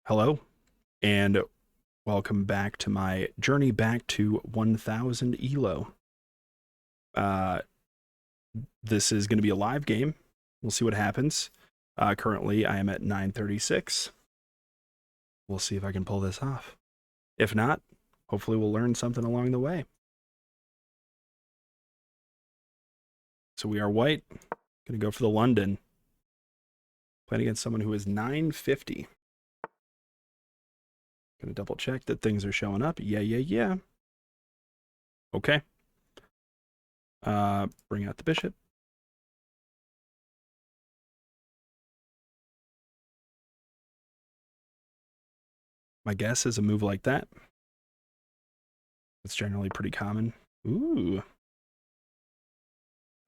Hello, and welcome back to my journey back to 1000 Elo. Uh, this is going to be a live game. We'll see what happens. Currently, I am at 936. We'll see if I can pull this off. If not, hopefully we'll learn something along the way. So we are white. Going to go for the London. Playing against someone who is 950. Going to double check that things are showing up. Yeah. Okay. Bring out the bishop. My guess is a move like that. It's generally pretty common. Ooh.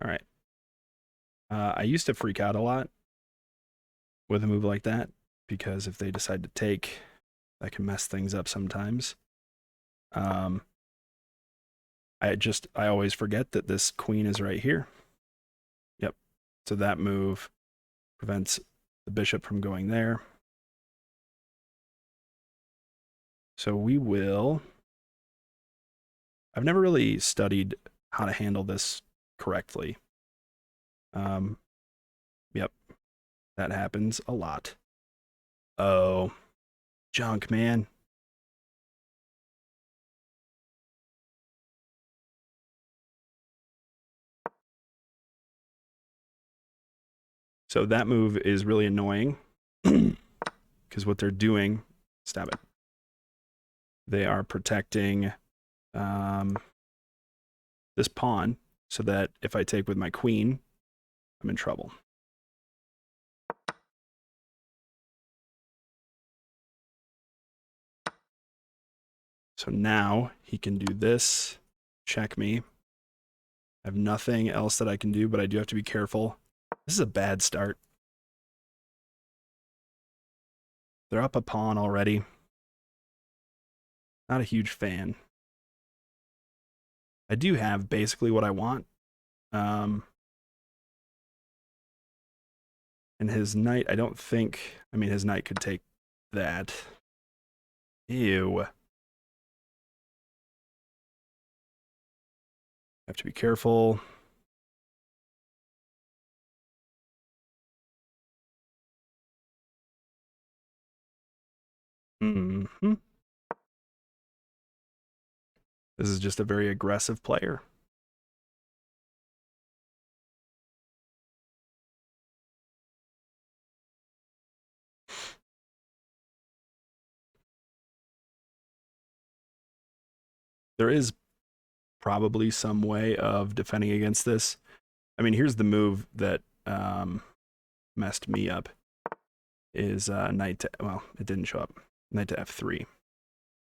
All right. I used to freak out a lot with a move like that because if they decide to take, that can mess things up sometimes. I always forget that this queen is right here. Yep. So that move prevents the bishop from going there. So we will. I've never really studied how to handle this correctly. Yep. That happens a lot. Oh, junk, man. So that move is really annoying because what they're doing, stop it. They are protecting this pawn so that if I take with my queen, I'm in trouble. So now he can do this, check me. I have nothing else that I can do, but I do have to be careful. This is a bad start. They're up a pawn already. Not a huge fan. I do have basically what I want. And his knight, I don't think, I mean, his knight could take that. Ew. Have to be careful. Mm-hmm. This is just a very aggressive player. There is probably some way of defending against this. I mean, here's the move that messed me up. Is knight to, well, it didn't show up. Knight to f3.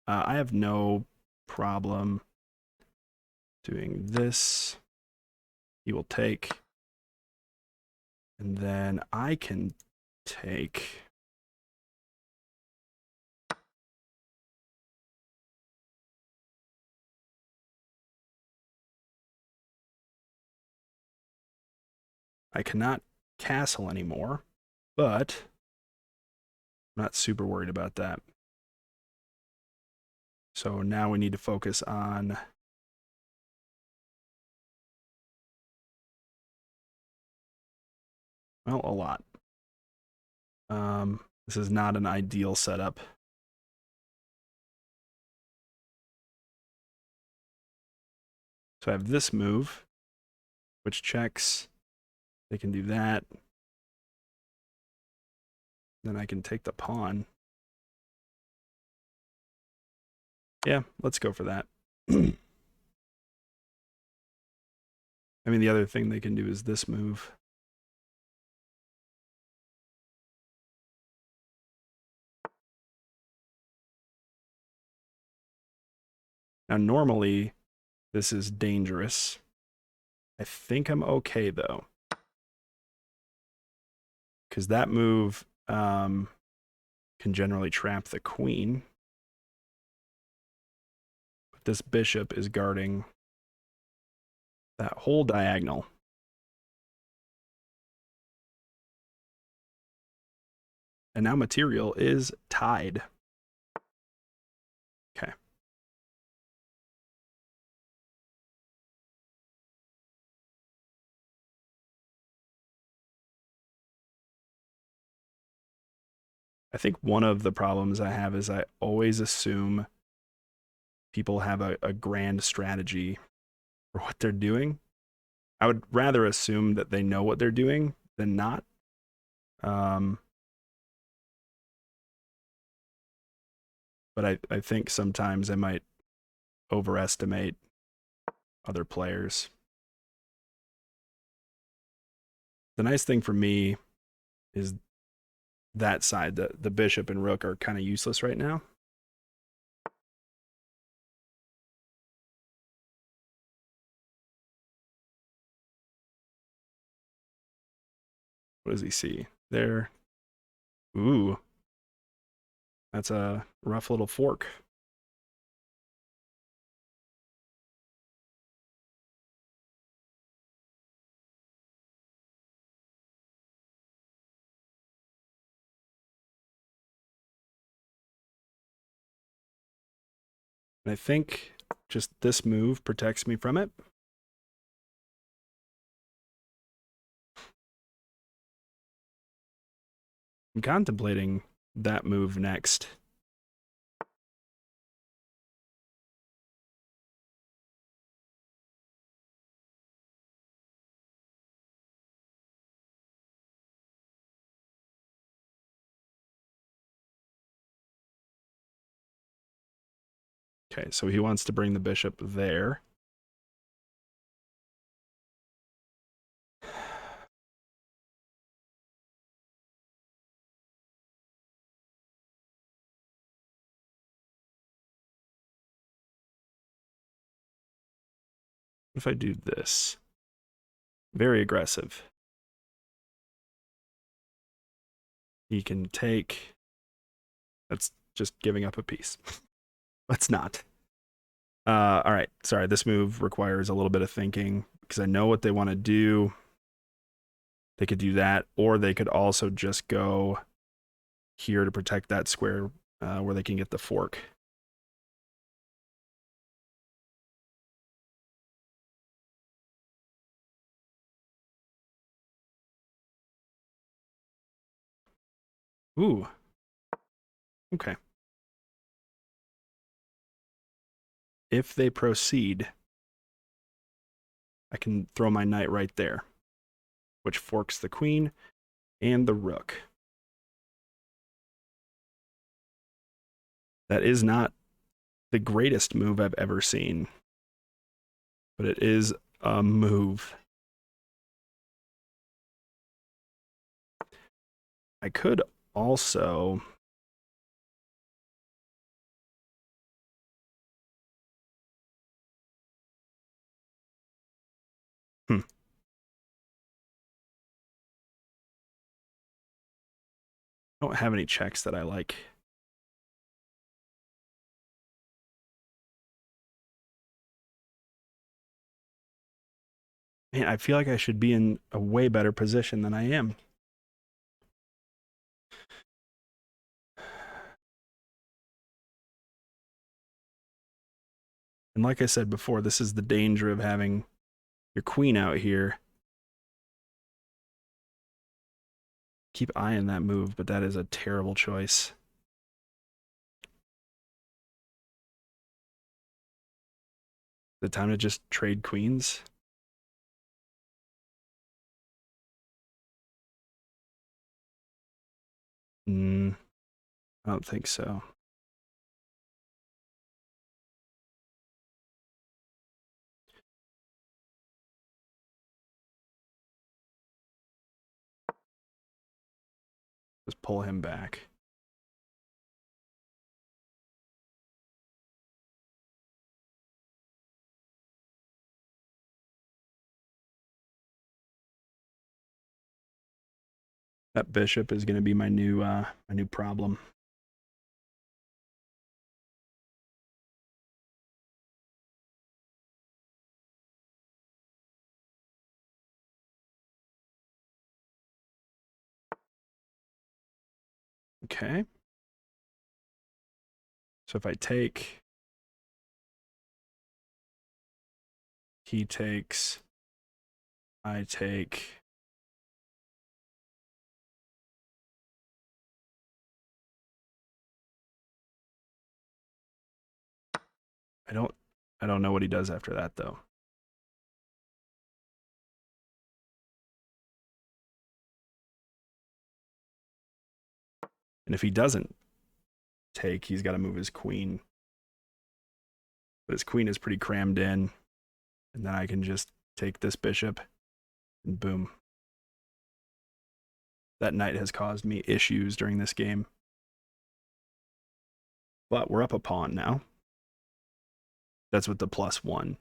I have no problem doing this. He will take. And then I can take. I cannot castle anymore, but I'm not super worried about that. So now we need to focus on well, a lot. This is not an ideal setup. So I have this move, which checks. They can do that. Then I can take the pawn. Yeah, let's go for that. I mean, the other thing they can do is this move. Now, normally, this is dangerous. I think I'm okay, though. Because that move can generally trap the queen. But this bishop is guarding that whole diagonal. And now material is tied. Okay. I think one of the problems I have is I always assume people have a grand strategy for what they're doing. I would rather assume that they know what they're doing than not. Um, but I think sometimes I might overestimate other players. The nice thing for me is that side, the bishop and rook are kind of useless right now. What does he see? There. Ooh, that's a rough little fork. And I think just this move protects me from it. I'm contemplating that move next. Okay, so he wants to bring the bishop there. What if I do this? Very aggressive. He can take. That's just giving up a piece. Let's not. All right. Sorry, this move requires a little bit of thinking because I know what they want to do. They could do that, or they could also just go here to protect that square where they can get the fork. Ooh. Okay. If they proceed, I can throw my knight right there, which forks the queen and the rook. That is not the greatest move I've ever seen, but it is a move. I could also I don't have any checks that I like. Man, I feel like I should be in a way better position than I am. And like I said before, this is the danger of having your queen out here. Keep eyeing that move, but that is a terrible choice. The time to just trade queens? I don't think so. Just pull him back. That bishop is going to be my new problem. Okay. So if I take, he takes, I take. I don't know what he does after that though. And if he doesn't take, he's got to move his queen. But his queen is pretty crammed in. And then I can just take this bishop and boom. That knight has caused me issues during this game. But we're up a pawn now. That's what the +1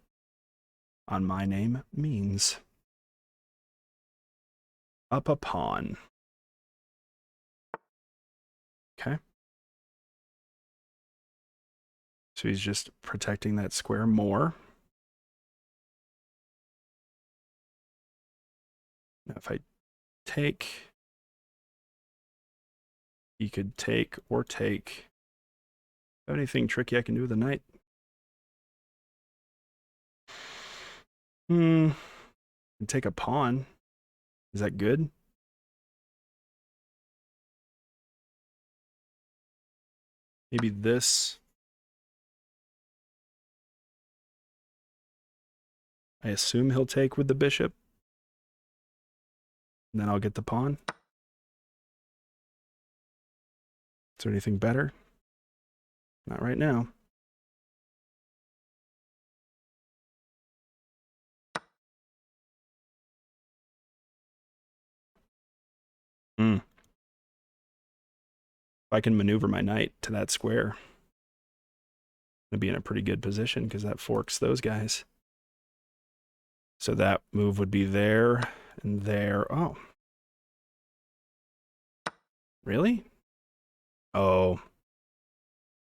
on my name means. Up a pawn. Okay. So he's just protecting that square more. Now if I take, he could take or take. Have anything tricky I can do with the knight? Take a pawn. Is that good? Maybe this. I assume he'll take with the bishop. And then I'll get the pawn. Is there anything better? Not right now. If I can maneuver my knight to that square, I'm going to be in a pretty good position because that forks those guys. So that move would be there and there. Oh. Really? Oh.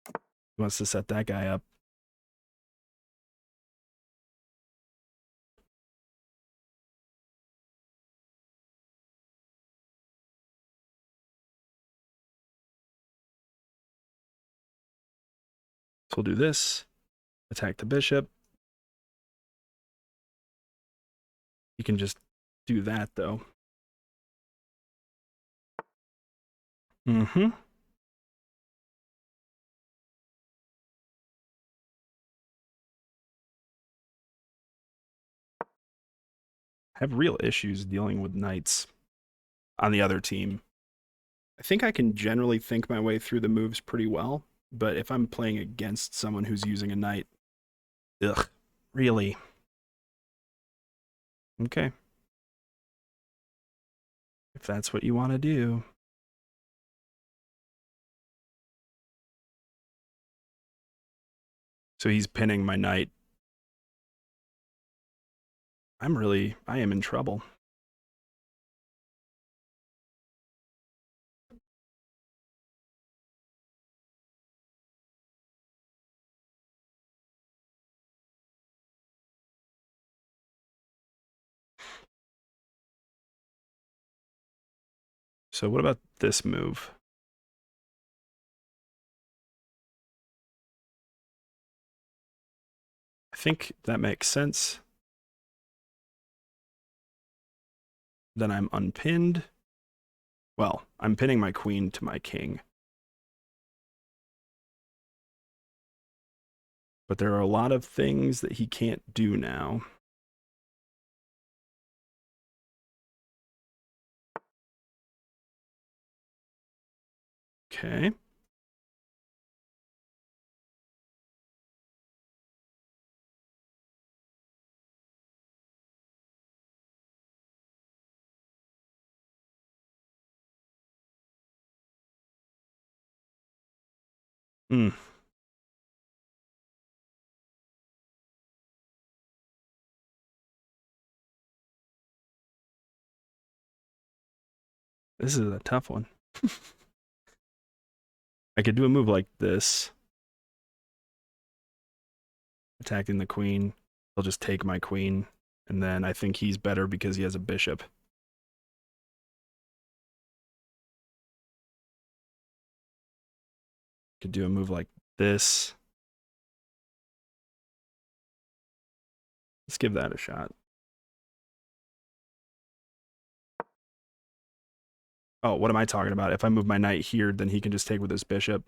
He wants to set that guy up. So we'll do this. Attack the bishop. You can just do that, though. I have real issues dealing with knights on the other team. I think I can generally think my way through the moves pretty well, but if I'm playing against someone who's using a knight, ugh, really? Okay. If that's what you want to do. So he's pinning my knight. I am in trouble. So what about this move? I think that makes sense. Then I'm unpinned. Well, I'm pinning my queen to my king. But there are a lot of things that he can't do now. Okay. Hmm. This is a tough one. I could do a move like this. Attacking the queen. He'll just take my queen. And then I think he's better because he has a bishop. Could do a move like this. Let's give that a shot. Oh, what am I talking about? If I move my knight here, then he can just take with his bishop.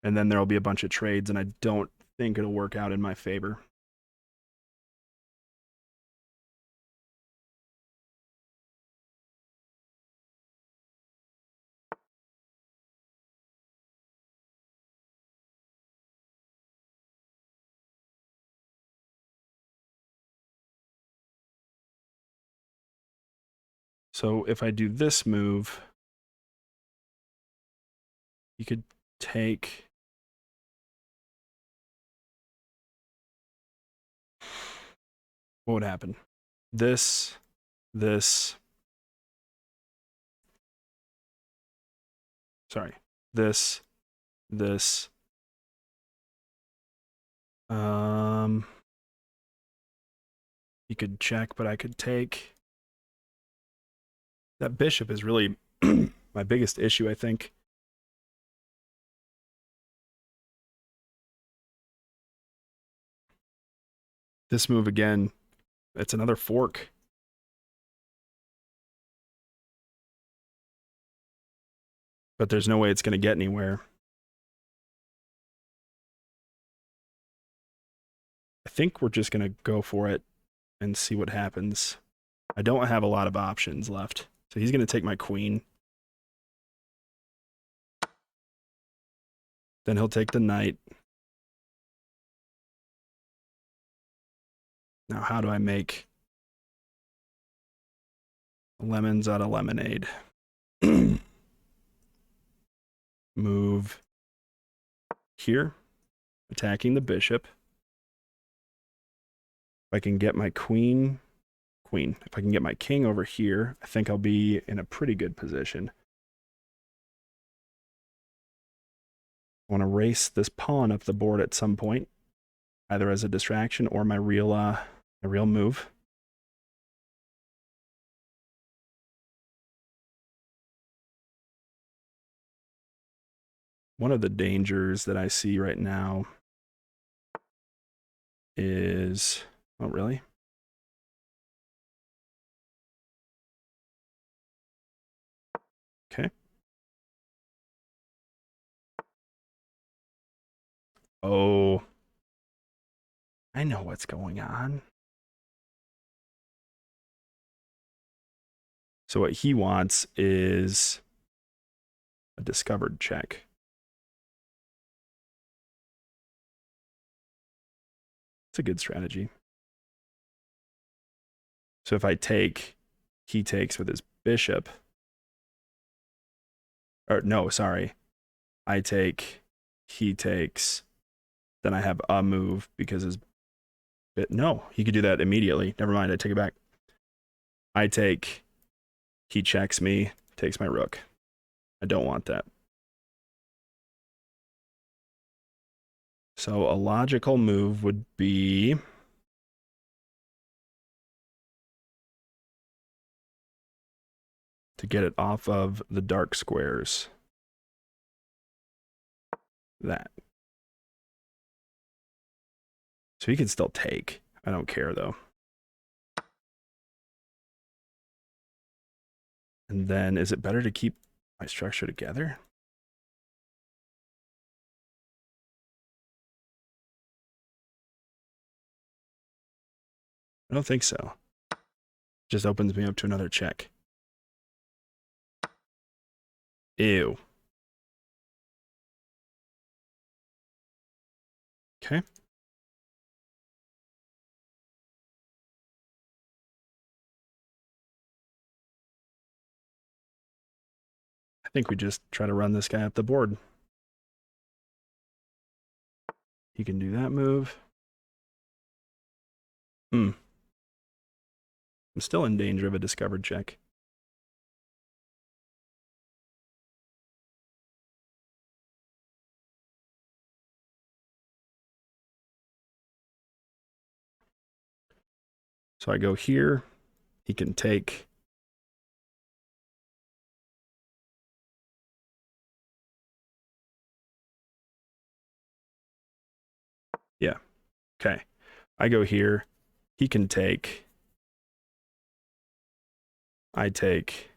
And then there'll be a bunch of trades, and I don't think it'll work out in my favor. So if I do this move, you could take... What would happen? This. Sorry. This. You could check, but I could take... That bishop is really my biggest issue, I think. This move again, it's another fork. But there's no way it's going to get anywhere. I think we're just going to go for it and see what happens. I don't have a lot of options left. So he's going to take my queen. Then he'll take the knight. Now, how do I make lemons out of lemonade? Move here, attacking the bishop. If I can get my queen. If I can get my king over here, I think I'll be in a pretty good position. I want to race this pawn up the board at some point, either as a distraction or my real move. One of the dangers that I see right now is... Oh, really? Okay. Oh. I know what's going on. So what he wants is a discovered check. It's a good strategy. So if I take, he takes with his bishop. Or no, sorry. I take, he takes. Then I have a move because his bit. No, he could do that immediately. Never mind, I take it back. I take, he checks me, takes my rook. I don't want that. So a logical move would be to get it off of the dark squares. That. So he can still take. I don't care though. And then is it better to keep my structure together? I don't think so. Just opens me up to another check. Ew. Okay. I think we just try to run this guy up the board. He can do that move. I'm still in danger of a discovered check. So I go here. He can take. Okay. I go here. He can take. I take.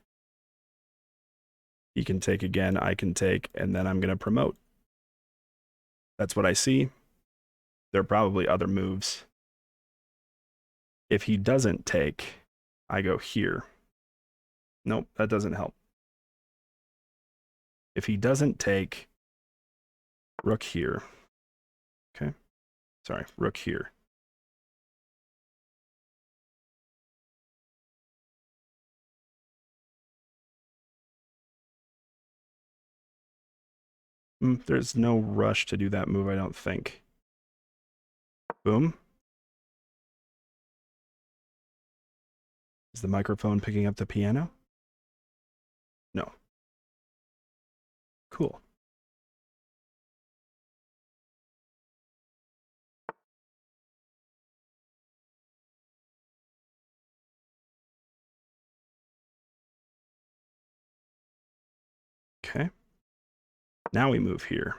He can take again. I can take. And then I'm going to promote. That's what I see. There are probably other moves. If he doesn't take, I go here. Nope, that doesn't help. If he doesn't take, rook here. Okay. Sorry, rook here. There's no rush to do that move, I don't think. Boom. Is the microphone picking up the piano? No. Cool. Okay. Now we move here.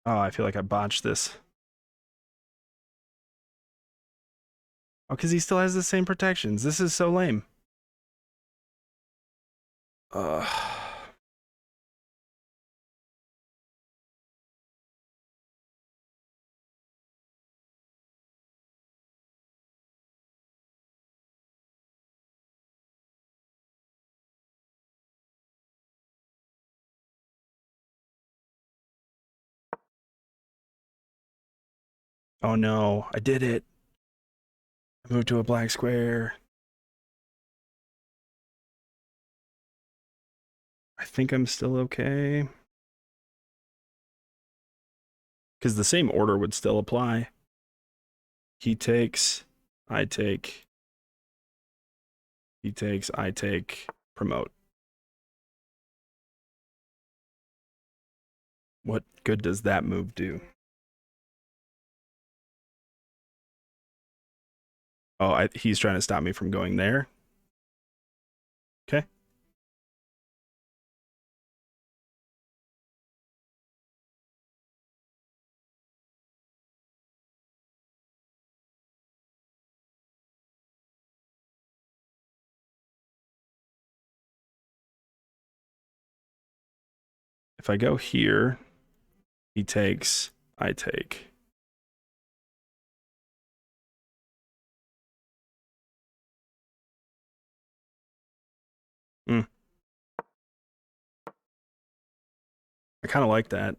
Oh, I feel like I botched this. Oh, because he still has the same protections. This is so lame. Uh. Oh no, I did it. I moved to a black square. I think I'm still okay. Because the same order would still apply. He takes, I take. He takes, I take, promote. What good does that move do? Oh, he's trying to stop me from going there. Okay. If I go here, he takes, I take. I kind of like that.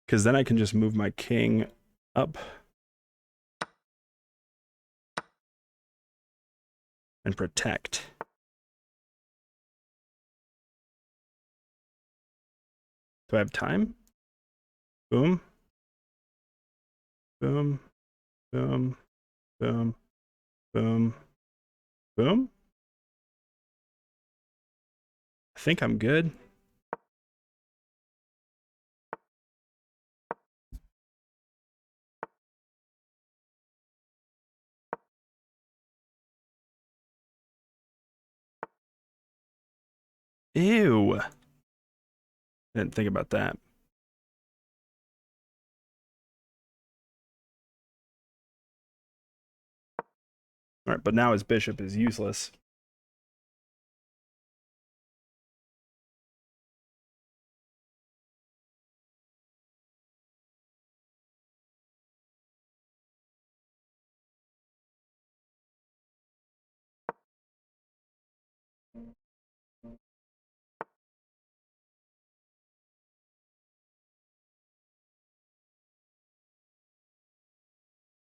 Because then I can just move my king up and protect. Do I have time? Boom. Boom. Boom. Boom. Boom. Boom. I think I'm good. Ew. I didn't think about that. All right, but now his bishop is useless.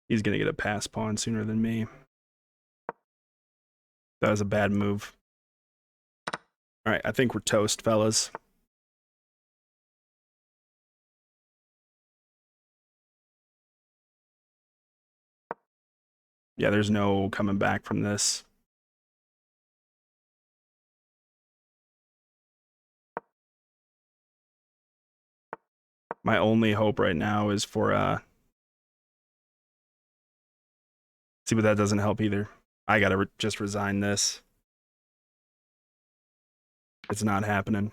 He's going to get a pass pawn sooner than me. That was a bad move. All right, I think we're toast, fellas. Yeah, there's no coming back from this. My only hope right now is for see, but that doesn't help either. I gotta just resign this. It's not happening.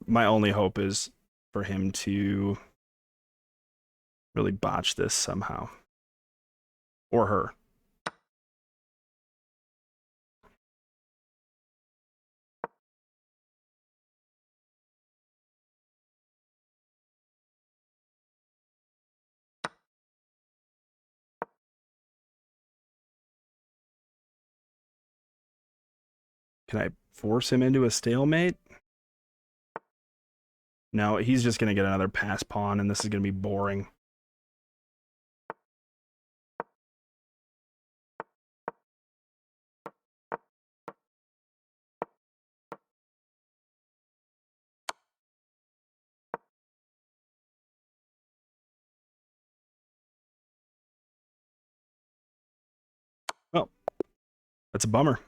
My only hope is for him to really botch this somehow. Or her. Can I force him into a stalemate? No, he's just gonna get another pass pawn, and this is gonna be boring. Well, that's a bummer.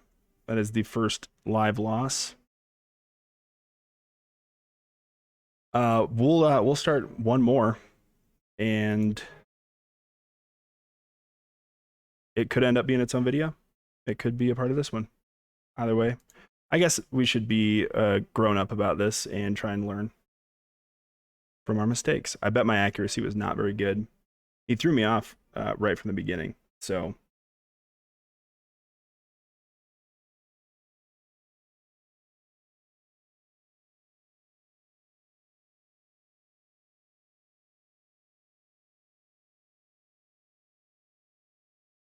That is the first live loss. We'll start one more, and it could end up being its own video. It could be a part of this one. Either way, I guess we should be grown up about this and try and learn from our mistakes. I bet my accuracy was not very good. He threw me off right from the beginning. So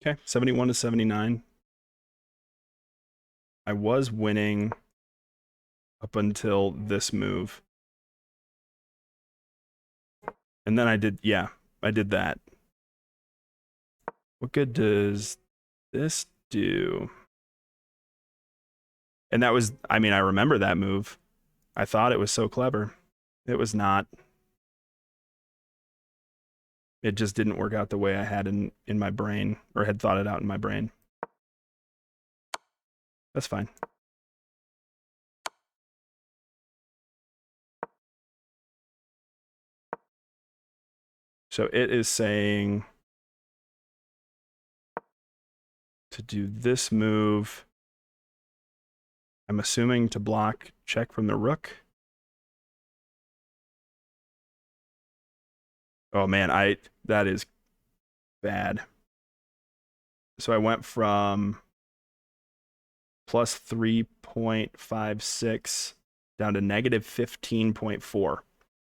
okay, 71 to 79. I was winning up until this move. And then I did that. What good does this do? And that was, I mean, I remember that move. I thought it was so clever. It was not. It just didn't work out the way I had in my brain, or had thought it out in my brain. That's fine. So it is saying to do this move. I'm assuming to block check from the rook. Oh man, that is bad. So I went from plus 3.56 down to negative 15.4.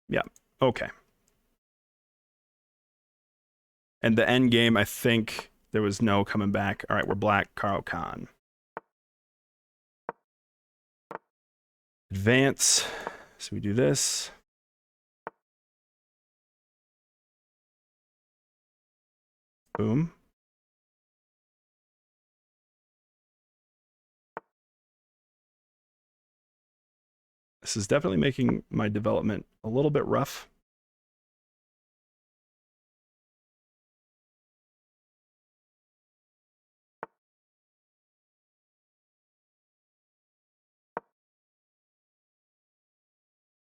Yeah, okay. And the end game, I think there was no coming back. All right, we're black, Caro Kann. Advance. So we do this. Boom. This is definitely making my development a little bit rough.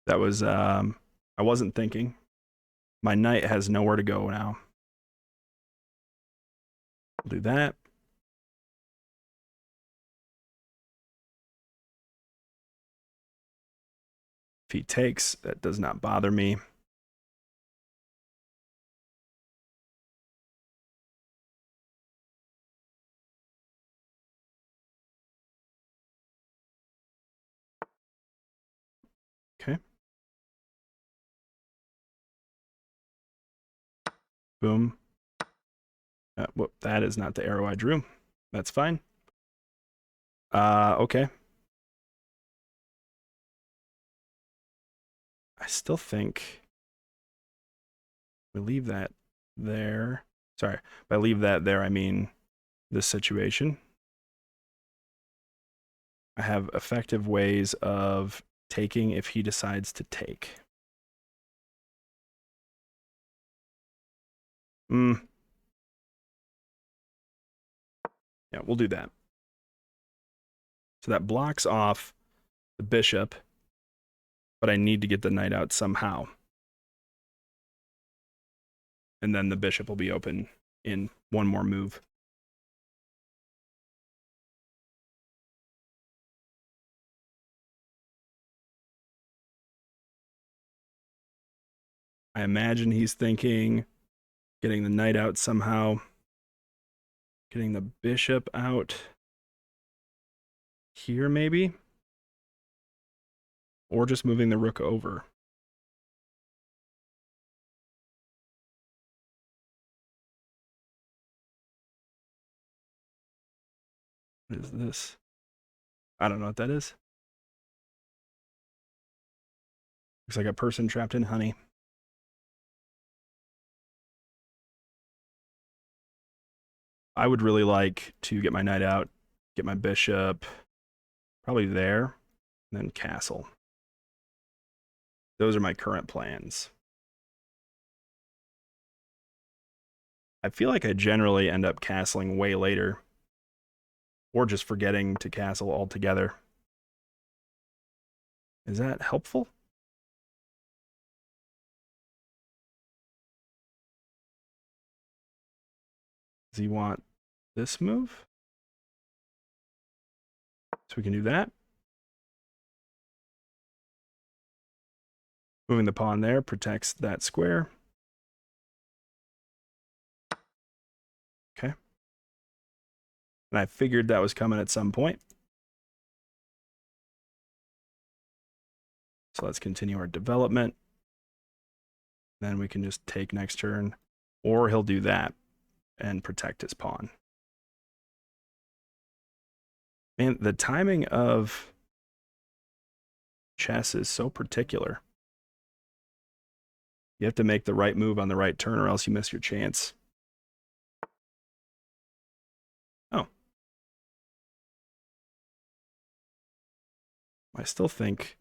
That was, I wasn't thinking. My knight has nowhere to go now. I'll do that. If he takes, that does not bother me. Okay. Boom. Whoop, that is not the arrow I drew. That's fine. Okay. I still think we leave that there. Sorry, if I leave that there, I mean this situation. I have effective ways of taking if he decides to take. Yeah, we'll do that. So that blocks off the bishop, but I need to get the knight out somehow. And then the bishop will be open in one more move. I imagine he's thinking getting the knight out somehow, getting the bishop out here maybe, or just moving the rook over. What is this? I don't know what that is. Looks like a person trapped in honey. I would really like to get my knight out, get my bishop probably there, and then castle. Those are my current plans. I feel like I generally end up castling way later, or just forgetting to castle altogether. Is that helpful? Does he want this move? So we can do that. Moving the pawn there protects that square. Okay. And I figured that was coming at some point. So let's continue our development. Then we can just take next turn, or he'll do that and protect his pawn. Man, the timing of chess is so particular. You have to make the right move on the right turn, or else you miss your chance. Oh. I think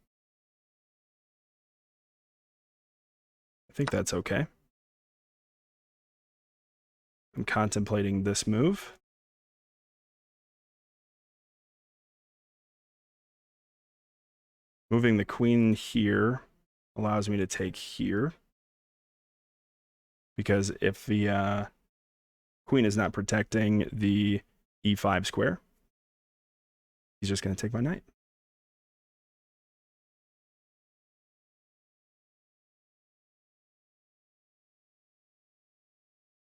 that's okay. I'm contemplating this move. Moving the queen here allows me to take here. Because if the queen is not protecting the e5 square, he's just going to take my knight.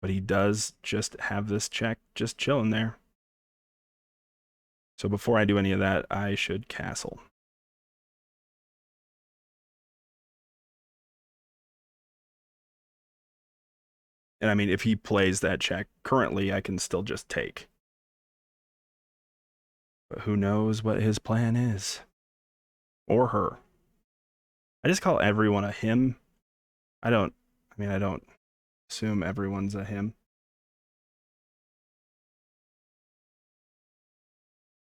But he does just have this check just chilling there. So before I do any of that, I should castle. And I mean, if he plays that check currently, I can still just take. But who knows what his plan is? Or her. I just call everyone a him. I don't assume everyone's a him.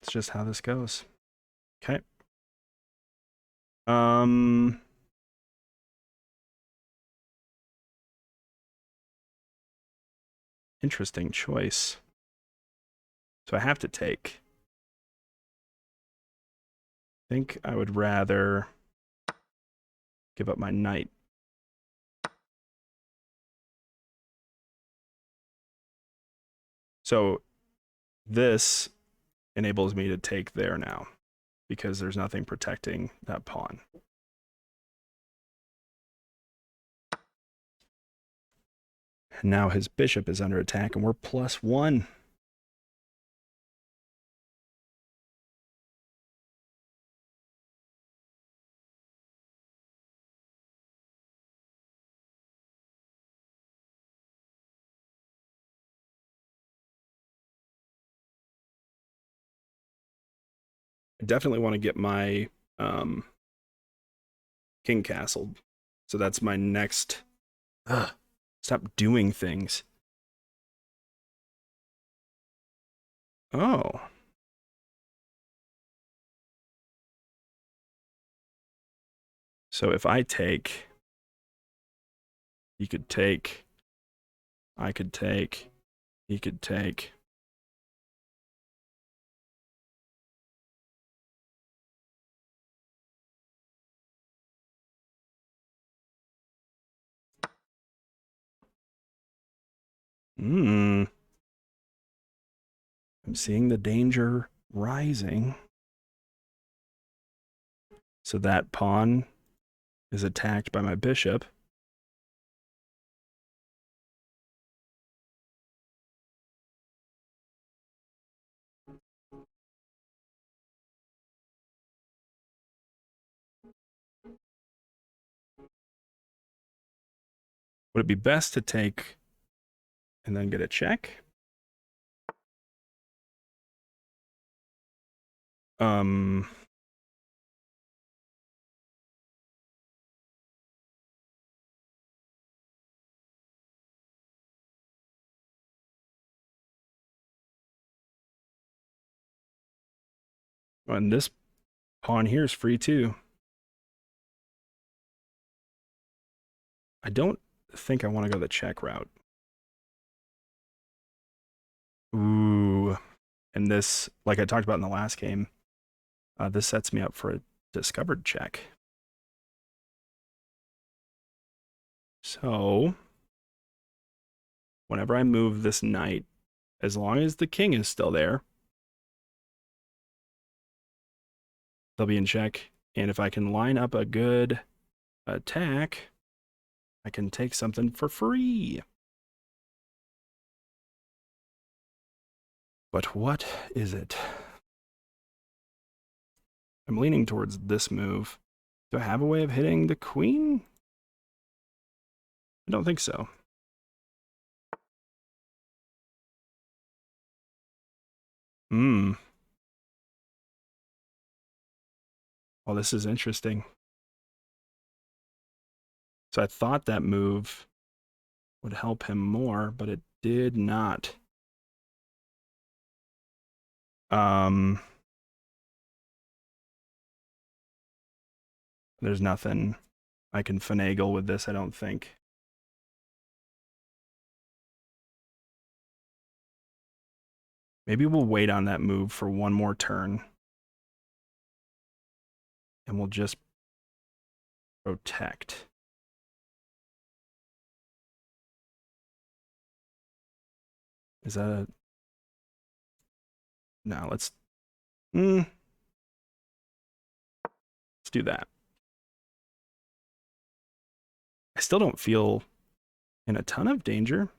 It's just how this goes. Okay. Interesting choice. So I have to take. I think I would rather give up my knight. So this enables me to take there now, because there's nothing protecting that pawn. And now his bishop is under attack, and we're +1. I definitely want to get my king castled. So that's my next... Stop doing things. Oh. So if I take, he could take, I could take, he could take. I'm seeing the danger rising. So that pawn is attacked by my bishop. Would it be best to take and then get a check? Um, and this pawn here is free too. I don't think I want to go the check route. Ooh. And this, like I talked about in the last game, this sets me up for a discovered check. So, whenever I move this knight, as long as the king is still there, they'll be in check. And if I can line up a good attack, I can take something for free. But what is it? I'm leaning towards this move. Do I have a way of hitting the queen? I don't think so. Well, this is interesting. So I thought that move would help him more, but it did not. There's nothing I can finagle with this, I don't think. Maybe we'll wait on that move for one more turn. And we'll just protect. Is that a... No, let's do that. I still don't feel in a ton of danger.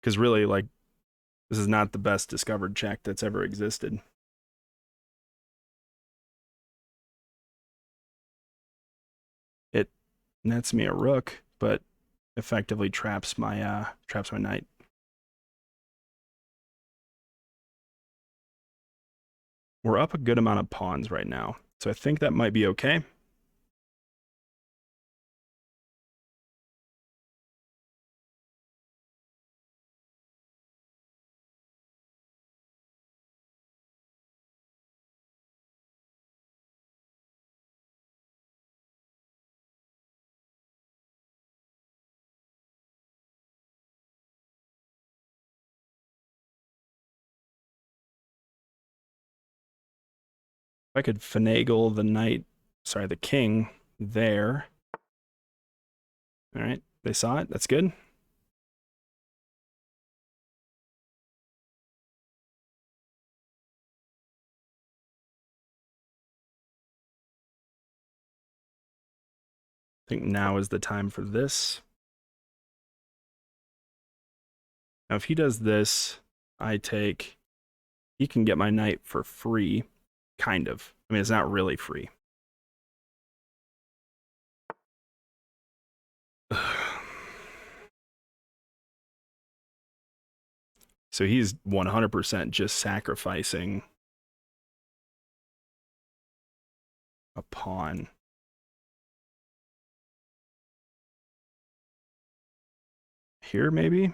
Because really, like, this is not the best discovered check that's ever existed. It nets me a rook, but effectively traps my knight. We're up a good amount of pawns right now, so I think that might be okay. If I could finagle the knight, sorry, the king there. All right, they saw it. That's good. I think now is the time for this. Now, if he does this, I take... He can get my knight for free, kind of. I mean, it's not really free. So he's 100% just sacrificing a pawn. Here, maybe?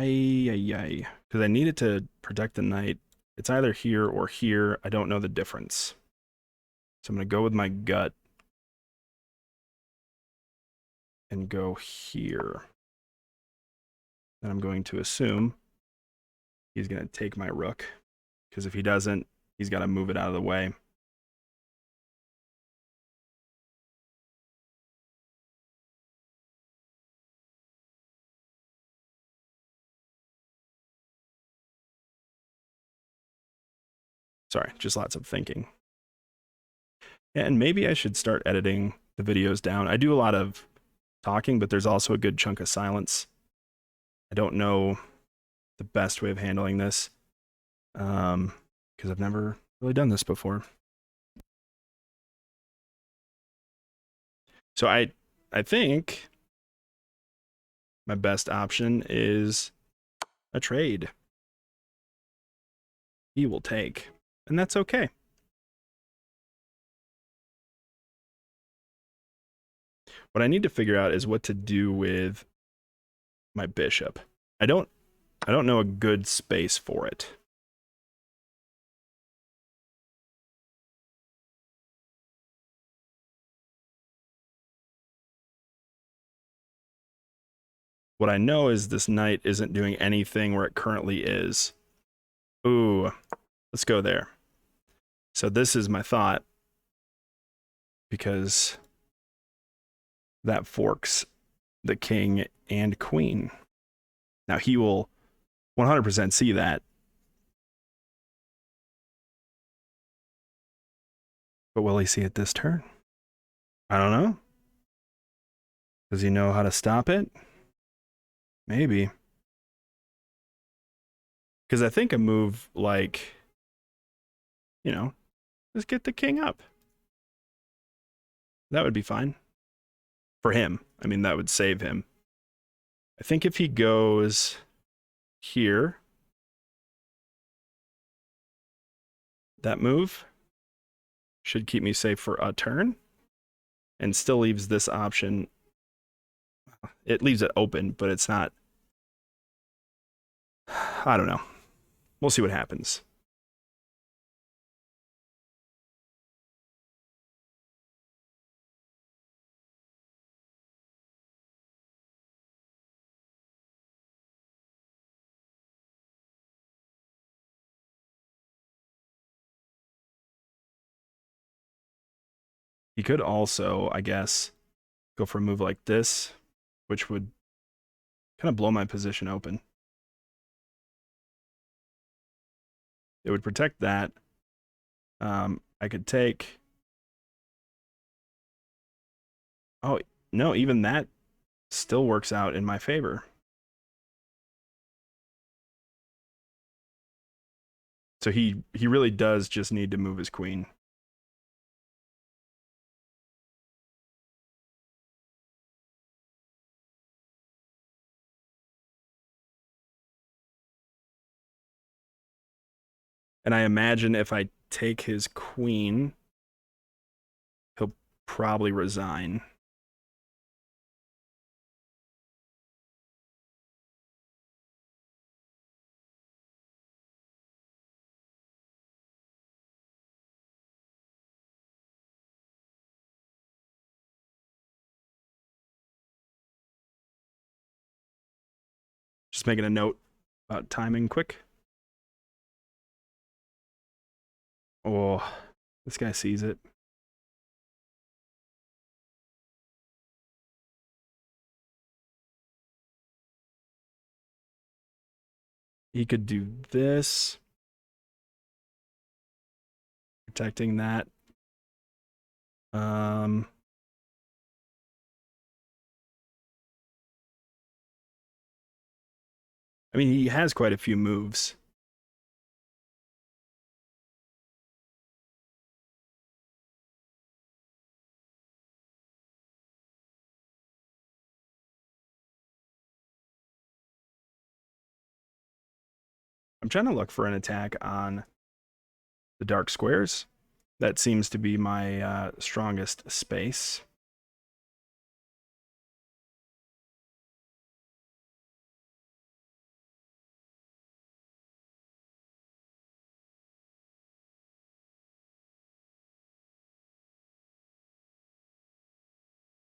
Because I needed to protect the knight. It's either here or here. I don't know the difference. So I'm going to go with my gut and go here. And I'm going to assume he's going to take my rook. Because if he doesn't, he's got to move it out of the way. Sorry, just lots of thinking. And maybe I should start editing the videos down. I do a lot of talking, but there's also a good chunk of silence. I don't know the best way of handling this because I've never really done this before. So I think my best option is a trade. He will take, and that's okay. What I need to figure out is what to do with my bishop. I don't know a good space for it. What I know is this knight isn't doing anything where it currently is. Ooh, let's go there. So this is my thought, because that forks the king and queen. Now he will 100% see that. But will he see it this turn? I don't know. Does he know how to stop it? Maybe. Because I think a move like, just get the king up. That would be fine. For him. I mean, that would save him. I think if he goes here, that move should keep me safe for a turn and still leaves this option. It leaves it open, but it's not. I don't know. We'll see what happens. He could also, I guess, go for a move like this, which would kind of blow my position open. It would protect that. I could take... Oh, no, even that still works out in my favor. So he really does just need to move his queen. And I imagine if I take his queen, he'll probably resign. Just making a note about timing quick. Oh, this guy sees it. He could do this. Protecting that. I mean, he has quite a few moves. I'm trying to look for an attack on the dark squares. That seems to be my strongest space.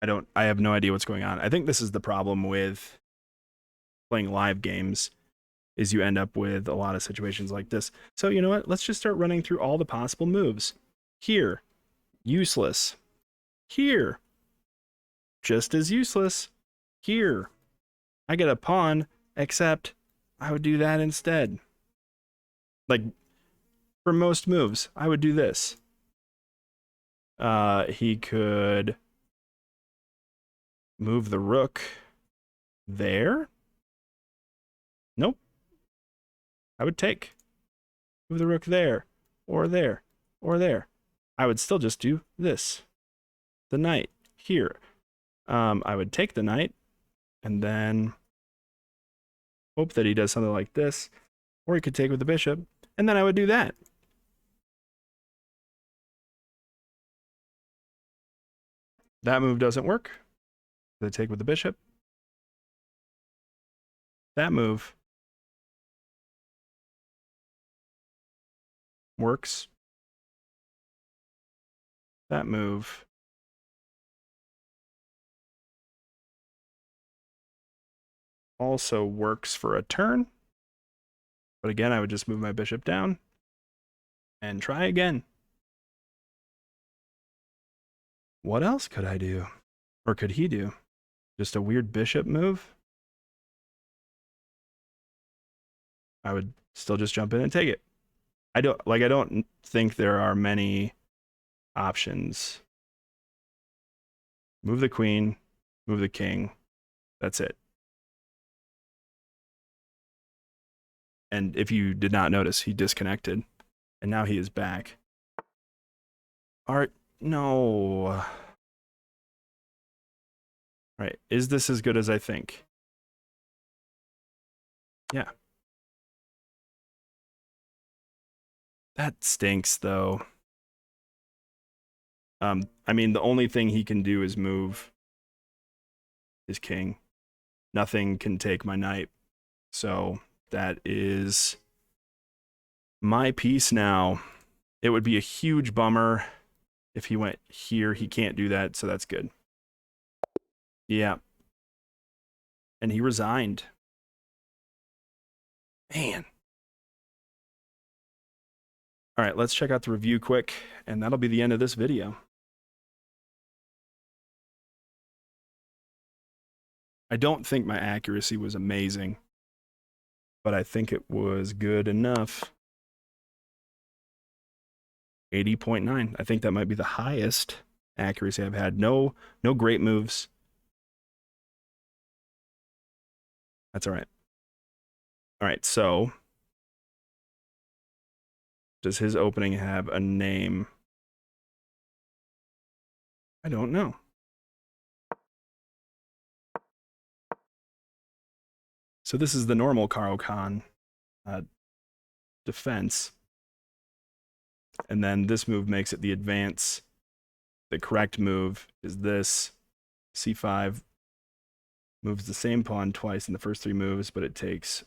I have no idea what's going on. I think this is the problem with playing live games is you end up with a lot of situations like this. So you know what? Let's just start running through all the possible moves. Here, useless. Here, just as useless. Here, I get a pawn, except I would do that instead. Like, for most moves, I would do this. He could move the rook there. Nope. I would take. Move the rook there, or there, or there. I would still just do this. The knight here. I would take the knight, and then hope that he does something like this, or he could take with the bishop, and then I would do that. That move doesn't work. They take with the bishop. That move works. That move also works for a turn. But again, I would just move my bishop down and try again. What else could I do? Or could he do? Just a weird bishop move? I would still just jump in and take it. I don't think there are many options. Move the queen, move the king. That's it. And if you did not notice, he disconnected. And now he is back. Art, no. All right, is this as good as I think? Yeah. That stinks, though. I mean, the only thing he can do is move his king. Nothing can take my knight. So that is my piece now. It would be a huge bummer if he went here. He can't do that, so that's good. Yeah. And he resigned. Man. All right, let's check out the review quick, and that'll be the end of this video. I don't think my accuracy was amazing, but I think it was good enough. 80.9. I think that might be the highest accuracy I've had. No great moves. That's all right. All right, so does his opening have a name? I don't know. So this is the normal Karo Khan defense. And then this move makes it the advance. The correct move is this. C5 moves the same pawn twice in the first three moves, but it takes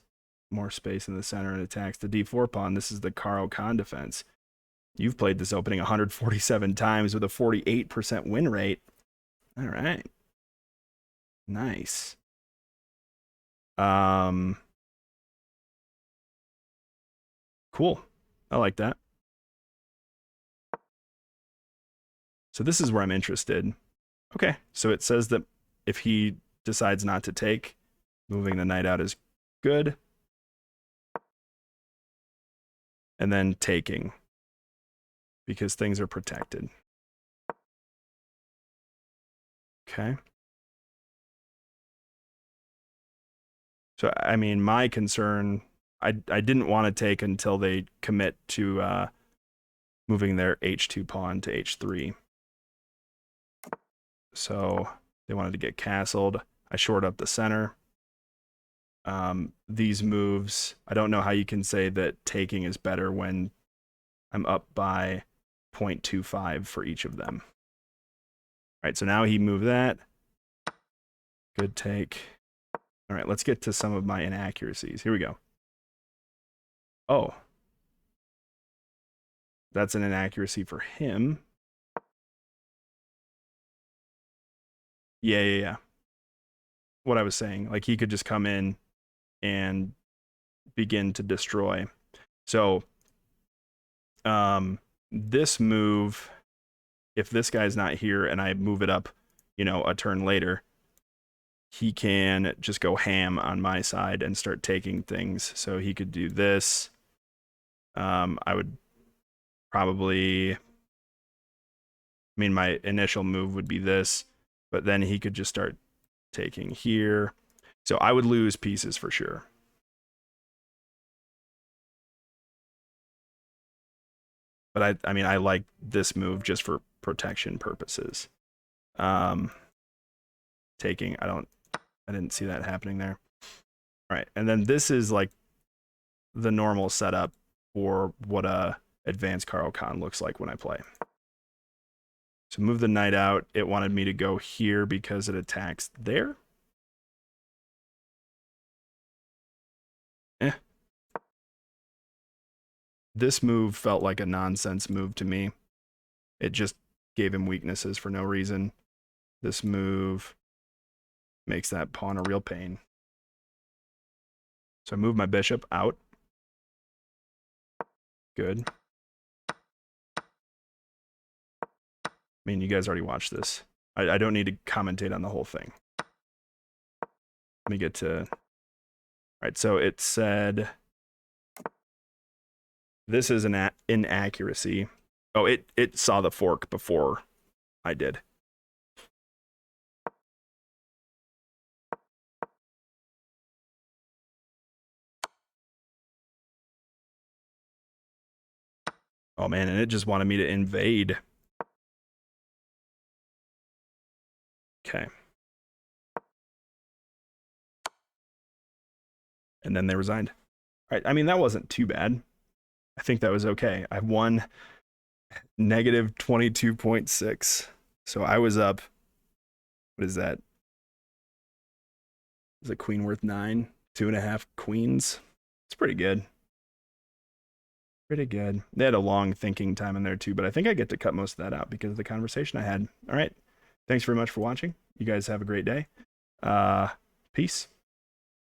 more space in the center and attacks the d4 pawn. This is the Karo Khan defense. You've played this opening 147 times with a 48% win rate. All right. Nice. Cool. I like that. So this is where I'm interested. Okay, so it says that if he decides not to take, moving the knight out is good. And then taking, because things are protected. Okay. So, I mean, my concern, I didn't want to take until they commit to moving their h2 pawn to h3. So they wanted to get castled. I shored up the center. These moves, I don't know how you can say that taking is better when I'm up by 0.25 for each of them. All right, so now he moved that. Good take. All right, let's get to some of my inaccuracies. Here we go. Oh. That's an inaccuracy for him. Yeah. What I was saying, like he could just come in and begin to destroy. So, this move, if this guy's not here and I move it up, a turn later, he can just go ham on my side and start taking things. So he could do this. I would probably, my initial move would be this, but then he could just start taking here. So I would lose pieces for sure. But I like this move just for protection purposes. Taking, I didn't see that happening there. All right, and then this is like the normal setup for what a advanced Karo Khan looks like when I play. So move the knight out. It wanted me to go here because it attacks there. This move felt like a nonsense move to me. It just gave him weaknesses for no reason. This move makes that pawn a real pain. So I move my bishop out. Good. You guys already watched this. I don't need to commentate on the whole thing. Let me get to... All right, so it said... This is an inaccuracy. Oh, it saw the fork before I did. Oh man, and it just wanted me to invade. Okay. And then they resigned. All right, that wasn't too bad. I think that was okay. I won negative 22.6. So I was up. What is that? Is a queen worth 9? 2.5 queens. It's pretty good. Pretty good. They had a long thinking time in there too, but I think I get to cut most of that out because of the conversation I had. All right. Thanks very much for watching. You guys have a great day. Peace.